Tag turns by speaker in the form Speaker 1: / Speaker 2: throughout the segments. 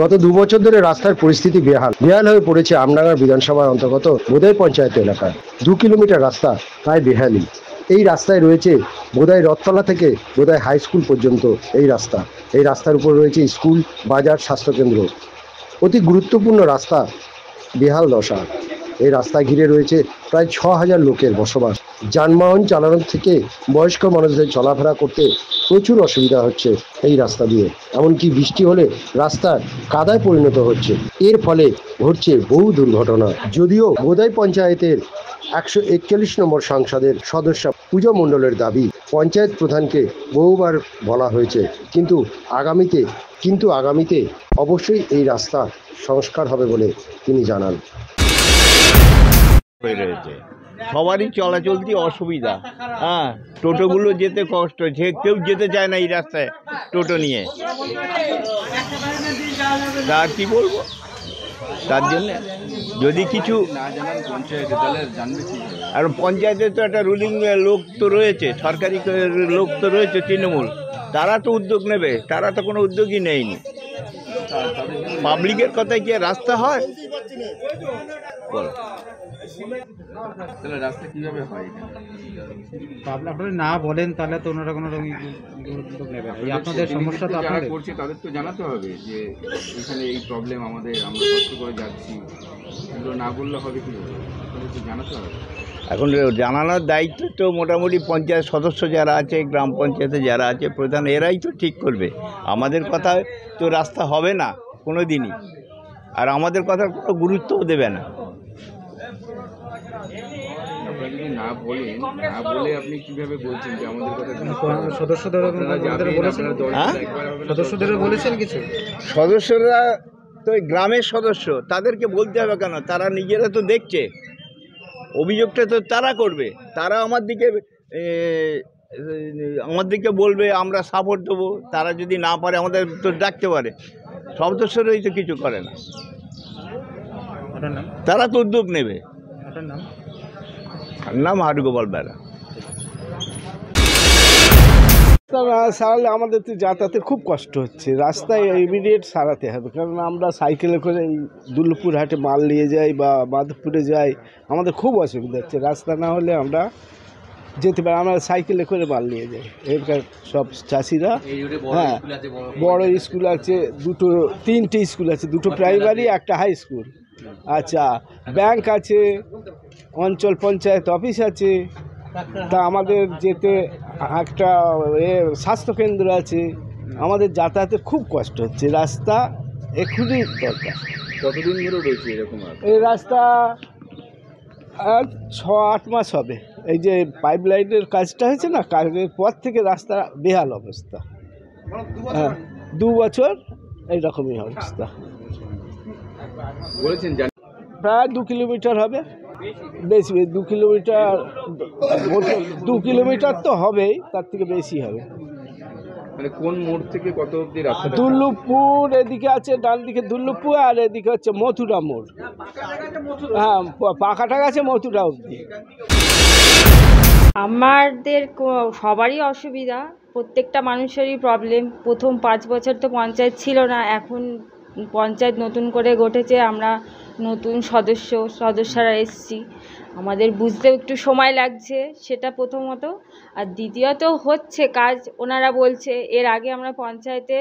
Speaker 1: গত 2 বছর ধরে রাস্তার পরিস্থিতি বেহাল হয়ে পড়েছে আমডাঙ্গার বিধানসভার অন্তর্গত বোদাই পঞ্চায়েত এলাকায়। 2 কিলোমিটার রাস্তা প্রায় বেহালই। এই রাস্তায় রয়েছে বোদাই রথতলা থেকে বোদাই হাই স্কুল পর্যন্ত এই রাস্তার উপর রয়েছে স্কুল, বাজার, স্বাস্থ্যকেন্দ্র। অতি গুরুত্বপূর্ণ রাস্তা বেহাল দশা। এই রাস্তা ঘিরে রয়েছে প্রায় 6000 লোকের বসবাস। যানবাহন চালানোর থেকে বয়স্ক মানুষদের চলাফেরা করতে প্রচুর অসুবিধা হচ্ছে এই রাস্তা দিয়ে। এমনকি বৃষ্টি হলে রাস্তা কাদায় পরিণত হচ্ছে। এর ফলে ঘটছে বহু দুর্ঘটনা। যদিও বোদাই পঞ্চায়েতের 141 নম্বর সংসদের সদস্য পূজা মণ্ডলের দাবি, পঞ্চায়েত প্রধানকে বহুবার বলা হয়েছে, কিন্তু আগামীতে অবশ্যই এই রাস্তা সংস্কার হবে বলে তিনি জানান।
Speaker 2: সবারই চলাচলতি অসুবিধা। টোটোগুলো যেতে কষ্ট, কেউ যেতে চায় না এই রাস্তায় টোটো নিয়ে। তা কি বলবো, তার জন্য যদি কিছু আর পঞ্চায়েতে তো একটা রুলিং লোক তো রয়েছে, সরকারি লোক তো রয়েছে তৃণমূল, তারা তো উদ্যোগ নেবে। তারা তো কোনো উদ্যোগই নেয়নি। পাবলিকের কথায় কি রাস্তা হয়? বলো,
Speaker 3: তাহলে রাস্তা কিভাবে হয়?
Speaker 4: আপনারা না বলেন তাহলে তো ওনারা কোনো উদ্যোগ নেবে। আপনাদের সমস্যা তো
Speaker 3: যারা করছে তাদের তো জানাতে হবে যে এখানে এই প্রবলেম আমাদের, আমরা কষ্ট করে যাচ্ছি, এগুলো না বললে হবে কি? তাদের তো জানাতে হবে।
Speaker 2: এখন জানানোর দায়িত্ব তো মোটামুটি পঞ্চায়েত সদস্য যারা আছে, গ্রাম পঞ্চায়েতে যারা আছে প্রধান, এরাই তো ঠিক করবে। আমাদের কথা তো রাস্তা হবে না কোনো দিনই, আর আমাদের কথার কোনো গুরুত্বও দেবে না।
Speaker 3: যদি না বলে আপনি কিভাবে বলছেন যে আমাদের কথা?
Speaker 4: সদস্যদেরও বলেছেন কিছু?
Speaker 2: সদস্যরা তো গ্রামের সদস্য, তাদেরকে বলতে হবে কেন? তারা নিজেরা তো দেখছে, অভিযোগটা তো তারা করবে। তারা আমার দিকে বলবে, আমরা সাপোর্ট দেবো। তারা যদি না পারে আমাদের তো ডাকতে পারে। সদস্যরাই তো কিছু করে না, তারা তো উদ্যোগ নেবে। নাম হাটগোপাল বেড়া।
Speaker 5: সারালে আমাদের তো যাতায়াতের খুব কষ্ট হচ্ছে। রাস্তায় ইমিডিয়েট সারাতে হবে, কারণ আমরা সাইকেলে করে এই দুর্লভপুর হাটে মাল নিয়ে যাই বা মাধবপুরে যাই, আমাদের খুব অসুবিধা হচ্ছে। রাস্তা না হলে আমরা যেতে পারি, আমরা সাইকেলে করে মাল নিয়ে যাই। এখানকার সব চাষিরা, হ্যাঁ, বড় স্কুল আছে, 3টে স্কুল আছে, 2টো প্রাইমারি, একটা হাই স্কুল। আচ্ছা, ব্যাংক আছে, অঞ্চল পঞ্চায়েত অফিস আছে, তা আমাদের যেতে একটা স্বাস্থ্যকেন্দ্র আছে। আমাদের যাতায়াতের খুব কষ্ট হচ্ছে। রাস্তা এক্ষুনি দরকার।
Speaker 3: কতদিন ধরে রয়েছে এরকম?
Speaker 5: এই রাস্তা 6-8 মাস হবে। এই যে পাইপ লাইনের কাজটা হয়েছে না, কাজের পর থেকে রাস্তা বেহাল অবস্থা। হ্যাঁ, 2 বছর এইরকমই অবস্থা।
Speaker 3: বলেছেন
Speaker 5: প্রায় 2 কিলোমিটার হবে, বেশি 2 কিলোমিটার তো হবেই, তার থেকে বেশি হবে।
Speaker 3: মানে কোন মোড় থেকে কত অবধি রাস্তা?
Speaker 5: দুর্লভপুর এদিকে আছে, ডান দিকে দুর্লভপুর, আর এদিকে হচ্ছে মথুরা মোড়। হ্যাঁ, পাখাটা গেছে মথুরা অবধি।
Speaker 6: আমাদের সবারই অসুবিধা, প্রত্যেকটা মানুষেরই প্রবলেম। প্রথম 5 বছর তো পঞ্চায়েত ছিল না, এখন পঞ্চায়েত নতুন করে গঠেছে, আমরা নতুন সদস্যরা এসছি, আমাদের বুঝতেও একটু সময় লাগছে, সেটা প্রথমত। আর দ্বিতীয়ত হচ্ছে কাজ, ওনারা বলছে, এর আগে আমরা পঞ্চায়েতে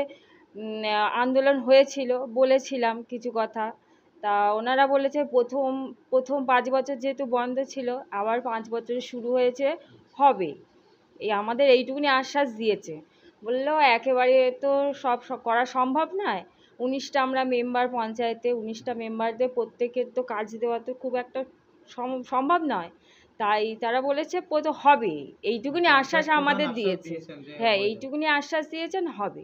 Speaker 6: আন্দোলন হয়েছিল, বলেছিলাম কিছু কথা, তা ওনারা বলেছে প্রথম 5 বছর যেহেতু বন্ধ ছিল, আবার 5 বছরে শুরু হয়েছে, হবে। আমাদের এইটুকুনি আশ্বাস দিয়েছে। বললো একেবারে তো সব করা সম্ভব নয়, 19টা আমরা মেম্বার পঞ্চায়েতে, 19টা মেম্বারদের প্রত্যেকের তো কাজ দেওয়া তো খুব একটা সম্ভব নয়, তাই তারা বলেছে হবে। এইটুকুনি আশ্বাস আমাদের দিয়েছে। হ্যাঁ, এইটুকুনি আশ্বাস দিয়েছেন, হবে।